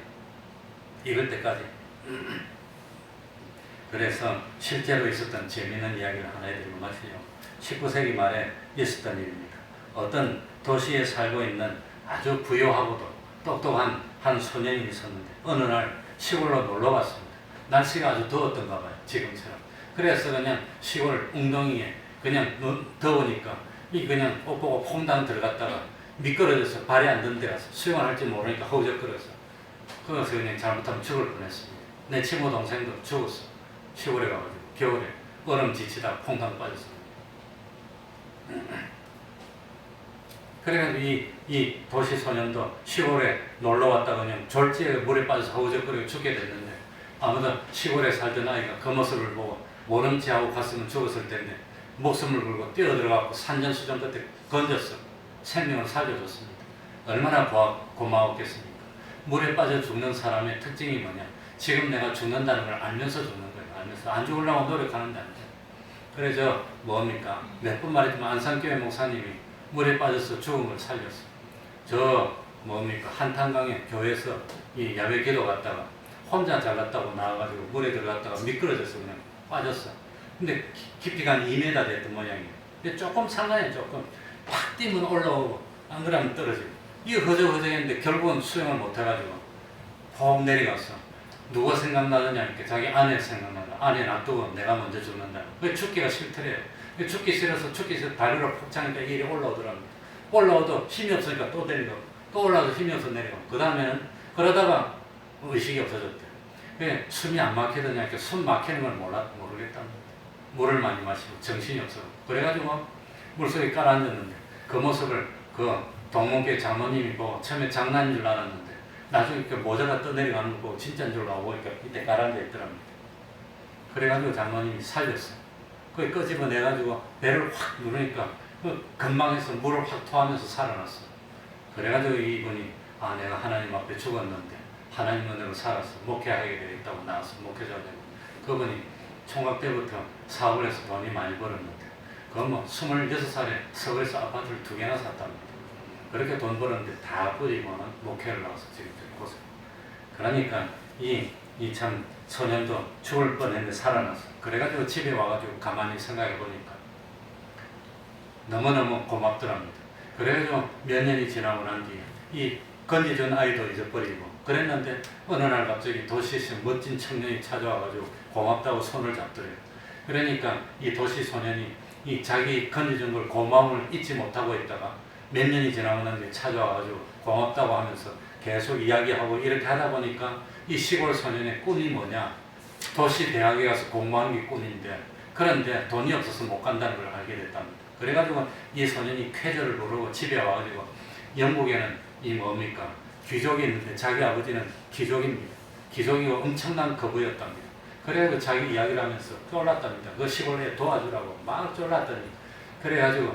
그래서 실제로 있었던 재미있는 이야기를 하나 해드리고 마치죠. 19세기 말에 있었던 일입니다. 어떤 도시에 살고 있는 아주 부유하고도 똑똑한 한 소년이 있었는데 어느 날 시골로 놀러 갔습니다. 날씨가 아주 더웠던가 봐요. 지금처럼. 그래서 그냥 시골 웅덩이에 그냥 더우니까 그냥 옷 보고 퐁당 들어갔다가 미끄러져서 발이 안 닿는 데 가서 수영을 할지 모르니까 허우적거려서 거기서 그냥 잘못하면 죽을 뻔했습니다. 내 친구 동생도 죽었어. 시골에 가가지고 겨울에 얼음 지치다가 퐁당 빠졌습니다. 그래가지고 이 도시 소년도 시골에 놀러 왔다가 그냥 졸지에 물에 빠져서 허우적거리고 죽게 됐는데 아무도 시골에 살던 아이가 그 모습을 보고 모름지하고 갔으면 죽었을 텐데 목숨을 걸고 뛰어들어가고 산전수전 끝에 건졌어. 생명을 살려줬습니다. 얼마나 고마웠겠습니까? 물에 빠져 죽는 사람의 특징이 뭐냐? 지금 내가 죽는다는 걸 알면서 죽는 거예요. 알면서 안 죽으려고 노력하는데 안 돼. 그래서 뭡니까? 몇 번 말했지만 안산교회 목사님이 물에 빠져서 죽은 걸 살렸어. 저 뭡니까? 한탄강에 교회에서 이 야외 기도 갔다가 혼자 잘났다고 나와가지고 물에 들어갔다가 미끄러져서 그냥 빠졌어. 근데 깊이가 한 2m 됐던 모양이에요. 근데 조금 상관해, 조금. 팍 뛰면 올라오고, 안 그러면 떨어지고. 이거 허적허적했는데 결국은 수영을 못해가지고 푹 내려갔어. 누가 생각나느냐, 이렇게 자기 아내 생각나다. 아내 놔두고 내가 먼저 죽는다. 그 죽기가 싫더래요. 죽기 싫어서 다리로 푹 차니까 이리 올라오더랍니다. 올라오도 힘이 없으니까 또 내려가고, 또 올라와도 힘이 없어서 내려가고. 그 다음에는 그러다가 의식이 없어졌대. 숨이 안 막히더냐, 이렇게 숨 막히는 걸 모르겠다는 거예요. 물을 많이 마시고 정신이 없어. 그래가지고 물속에 깔아앉았는데 그 모습을 그 동문교회 장모님이 보고 처음에 장난인 줄 알았는데 나중에 그 모자가 떠내려가는 거 보고 진짜인 줄 알고 보니까 이때 깔아앉아 있더랍니다. 그래가지고 장모님이 살렸어요. 그걸 끄집어내가지고 배를 확 누르니까 그 근방에서 물을 확 토하면서 살아났어. 그래가지고 이분이 내가 하나님 앞에 죽었는데 하나님 은혜로 살았어. 목회하게 되겠다고 나와서 목회자가 되고, 그분이 총각 때부터 사업을 해서 돈이 많이 벌었는데 그건 뭐 26살에 서울에서 아파트를 2개나 샀답니다. 그렇게 돈 벌었는데 다 뿌리고는 목회를 나와서 지금 고생. 그러니까 이 참 소년도 죽을 뻔했는데 살아났어. 그래가지고 집에 와가지고 가만히 생각해 보니까 너무너무 고맙더랍니다. 그래가지고 몇 년이 지나고 난 뒤에 이 건지준 아이도 잊어버리고 그랬는데 어느 날 갑자기 도시에서 멋진 청년이 찾아와가지고 고맙다고 손을 잡더래요. 그러니까 이 도시 소년이 이 자기 건지준 걸 고마움을 잊지 못하고 있다가 몇 년이 지나고 난 뒤에 찾아와가지고 고맙다고 하면서 계속 이야기하고 이렇게 하다 보니까 이 시골 소년의 꿈이 뭐냐, 도시 대학에 가서 공부하는 게 꿈인데 그런데 돈이 없어서 못 간다는 걸 알게 됐답니다. 그래가지고 이 소년이 쾌저를 부르고 집에 와가지고 영국에는 이 뭡니까? 귀족이 있는데 자기 아버지는 귀족입니다. 귀족이고 엄청난 거부였답니다. 그래가지고 자기 이야기를 하면서 쫄랐답니다. 그 시골에 도와주라고 막 쫄랐더니 그래가지고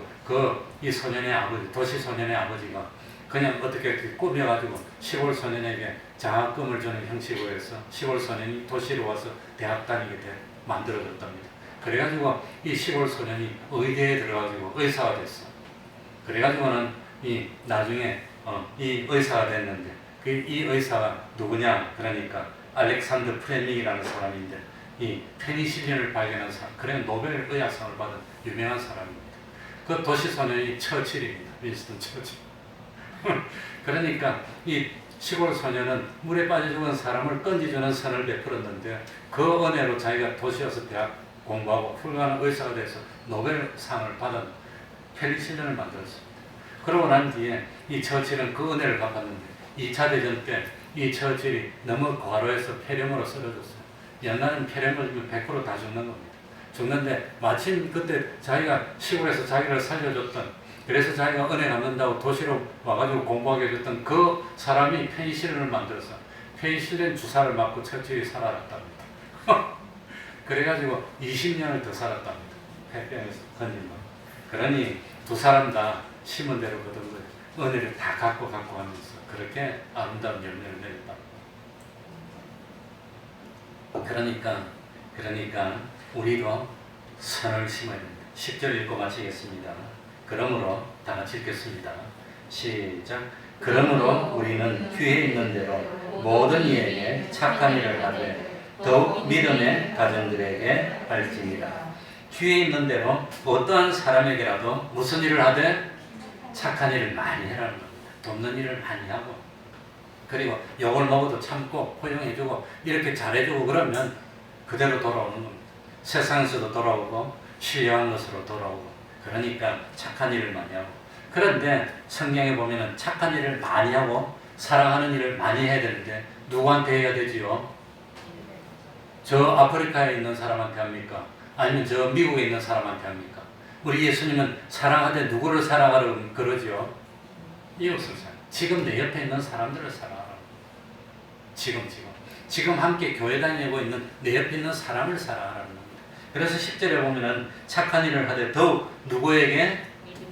이 소년의 아버지, 도시 소년의 아버지가 그냥 어떻게 꾸며가지고 시골 소년에게 장학금을 주는 형식으로 해서 시골 소년이 도시로 와서 대학 다니게 만들어졌답니다. 그래가지고 이 시골 소년이 의대에 들어가지고 의사가 됐어. 그래가지고는 나중에 이 의사가 됐는데 이 의사가 누구냐, 그러니까 알렉산더 프레밍이라는 사람인데 이 페니실린을 발견한 사람, 그래 노벨 의학상을 받은 유명한 사람입니다. 그 도시 소년이 처칠입니다. 윈스턴 처칠. 그러니까 이 시골 소년은 물에 빠져 죽은 사람을 건지주는 선을 베풀었는데 그 은혜로 자기가 도시 와서 대학 공부하고 훌륭한 의사가 돼서 노벨상을 받은 페니실린을 만들었습니다. 그러고 난 뒤에 이 처칠은 그 은혜를 갚았는데 2차 대전 때 이 처칠이 너무 과로해서 폐렴으로 쓰러졌어요. 옛날에는 폐렴 걸리면 100% 다 죽는 겁니다. 죽는데 마침 그때 자기가 시골에서 자기를 살려줬던, 그래서 자기가 은혜 갚는다고 도시로 와가지고 공부하게 해줬던 그 사람이 페니실린을 만들어서 페니실린 주사를 맞고 처칠이 살아났답니다. 그래가지고 20년을 더 살았답니다. 폐병에서 건진 거. 그러니 두 사람 다 심은 대로 거둔 거예요. 은혜를 다 갖고 하면서 그렇게 아름다운 열매를 맺었다. 그러니까 우리도 선을 심어야 됩니다. 10절 읽고 마치겠습니다. 그러므로 다 같이 읽겠습니다. 시작. 그러므로 우리는 귀에 있는 대로 모든 이에게 착한 일을 하되 더욱 믿음의 가정들에게 할지니라. 귀에 있는 대로 어떠한 사람에게라도 무슨 일을 하되 착한 일을 많이 해라는 겁니다. 돕는 일을 많이 하고, 그리고 욕을 먹어도 참고 포용해주고 이렇게 잘해주고 그러면 그대로 돌아오는 겁니다. 세상에서도 돌아오고 신령한 것으로 돌아오고. 그러니까 착한 일을 많이 하고. 그런데 성경에 보면은 착한 일을 많이 하고 사랑하는 일을 많이 해야 되는데 누구한테 해야 되지요? 저 아프리카에 있는 사람한테 합니까? 아니면 저 미국에 있는 사람한테 합니까? 우리 예수님은 사랑하되 누구를 사랑하라고 그러죠? 이웃을 사랑. 지금 내 옆에 있는 사람들을 사랑하라. 지금 함께 교회 다니고 있는 내 옆에 있는 사람을 사랑하라는 겁니다. 그래서 10절에 보면은 착한 일을 하되 더욱 누구에게?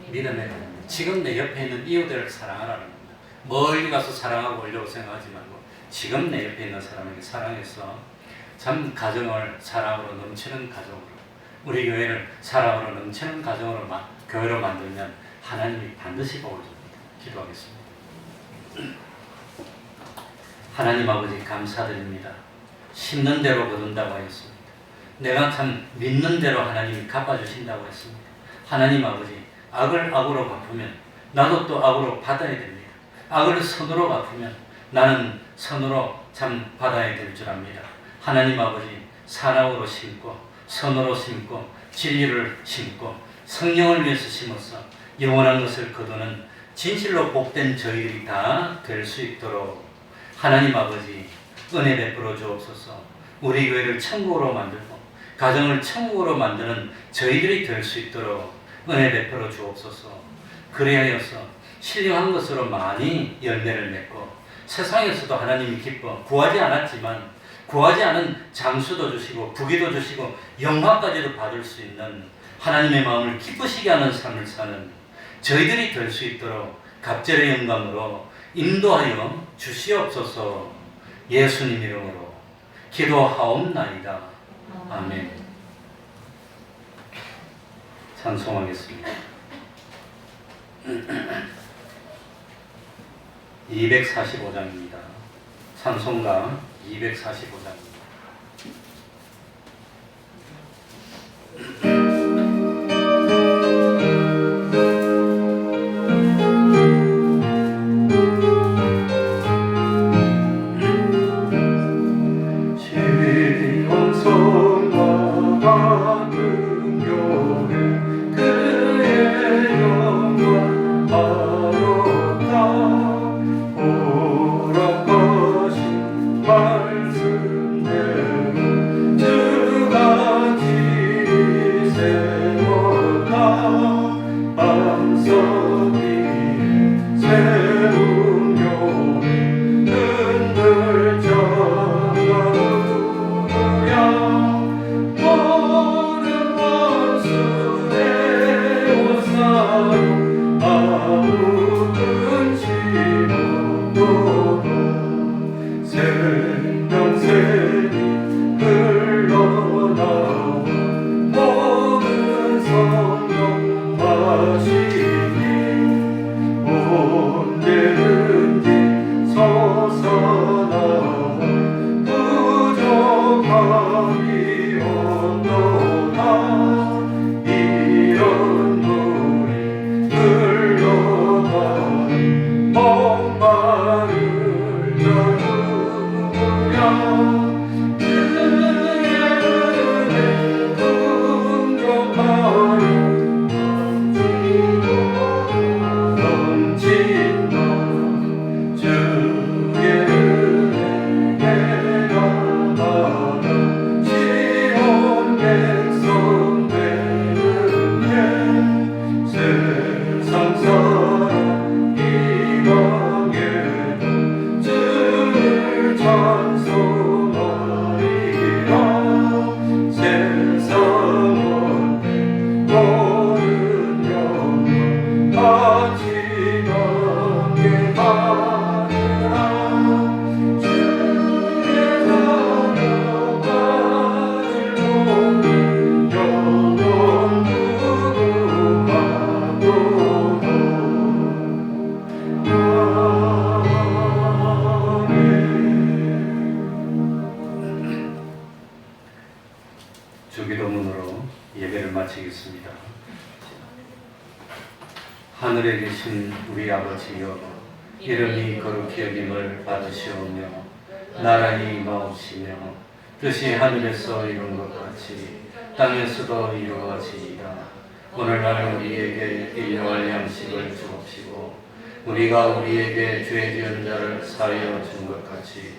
믿음에 지금 내 옆에 있는 이웃들을 사랑하라는 겁니다. 멀리 가서 사랑하고 오려고 생각하지 말고 지금 내 옆에 있는 사람에게 사랑해서 참 가정을 사랑으로 넘치는 가정으로, 우리 교회를 사랑으로 넘치는 가정으로 교회로 만들면 하나님이 반드시 복을 줍니다. 기도하겠습니다. 하나님 아버지 감사드립니다. 심는 대로 거둔다고 하였습니다. 내가 참 믿는 대로 하나님이 갚아주신다고 했습니다. 하나님 아버지, 악을 악으로 갚으면 나도 또 악으로 받아야 됩니다. 악을 선으로 갚으면 나는 선으로 참 받아야 될 줄 압니다. 하나님 아버지, 사랑으로 심고 선으로 심고 진리를 심고 성령을 위해서 심어서 영원한 것을 거두는 진실로 복된 저희들이 다 될 수 있도록 하나님 아버지 은혜 베풀어 주옵소서. 우리 교회를 천국으로 만들고 가정을 천국으로 만드는 저희들이 될 수 있도록 은혜 베풀어 주옵소서. 그리하여서 신령한 것으로 많이 열매를 맺고 세상에서도 하나님이 기뻐 구하지 않았지만 구하지 않은 장수도 주시고 부귀도 주시고 영화까지도 받을 수 있는 하나님의 마음을 기쁘시게 하는 삶을 사는 저희들이 될 수 있도록 갑절의 영감으로 인도하여 주시옵소서. 예수님 이름으로 기도하옵나이다. 아멘. 찬송하겠습니다. 245장입니다. 찬송가 245장입니다. 주기도문으로 예배를 마치겠습니다. 하늘에 계신 우리 아버지여, 이름이 거룩히 여김을 받으시오며 나라의 임하옵시며 뜻이 하늘에서 이룬 것 같이 땅에서도 이루어지이다. 오늘날 우리에게 일용할 양식을 주옵시고 우리가 우리에게 죄 지은 자를 사하여 준 것 같이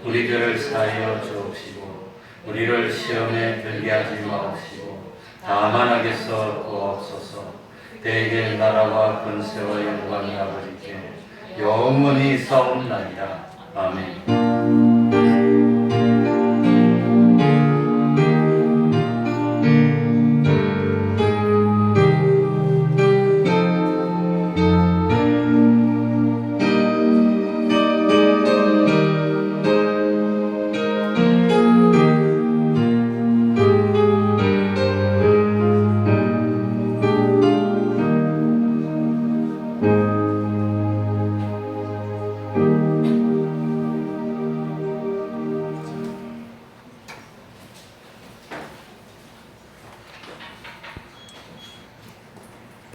우리 죄를 사하여 주옵시고 우리를 시험에 들게 하지 마옵시고 다만 악에서 구하옵소서. 대개 나라와 권세와 영광이 아버지께 영원히 싸움나이다. 아멘.